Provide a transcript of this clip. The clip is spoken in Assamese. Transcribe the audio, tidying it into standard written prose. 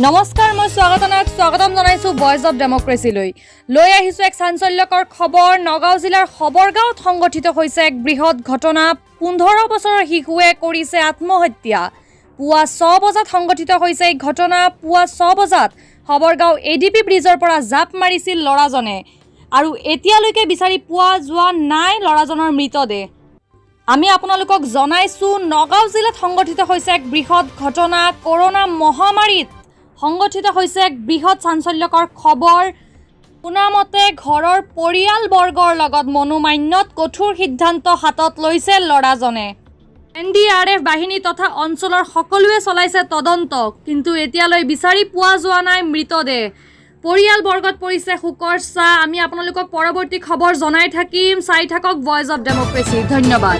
নমস্কাৰ মই স্বাগতা নাগ স্বাগতম জনাইছো ভয়েস অফ ডেমক্ৰেসি লৈ আহিছো এক চাঞ্চল্যকৰ খবৰ নগাঁও জিলাৰ খবৰগাঁৱত সংগঠিত হৈছে এক বৃহৎ ঘটনা 15 বছৰৰ শিশুৱে কৰিছে আত্মহত্যা পুৱা 6 বজাত সংগঠিত হৈছে এই ঘটনা পুৱা 6 বজাত খবৰগাঁও এডিপি ব্ৰিজৰ পৰা জাপ মাৰিছিল লৰাজনে আৰু এতিয়ালৈকে বিচাৰি পোৱা যোৱা নাই লৰাজনৰ মৃতদেহ আমি আপোনালোকক জনাইছো নগাঁও জিলাত সংগঠিত হৈছে এক বৃহৎ ঘটনা কৰোনা মহামাৰীত সংগঠিত হৈছে এক বৃহৎ চাঞ্চল্যকৰ খবৰ পুনামতে ঘৰৰ পৰিয়ালবৰ্গৰ লগত মনোমান্যত কঠোৰ সিদ্ধান্ত হাতত লৈছে লৰাজনে এনডিআৰএফ বাহিনী তথা অঞ্চলৰ সকলোৱে চলাইছে তদন্ত কিন্তু এতিয়ালৈ বিচাৰি পোৱা যোৱা নাই মৃতদেহ পৰিয়ালবৰ্গত পৰিছে শোকৰ ছাঁ আমি আপোনালোকক পৰৱৰ্তী খবৰ জনাই থাকিম চাই থাকক ভয়েস অফ ডেমক্ৰেসি ধন্যবাদ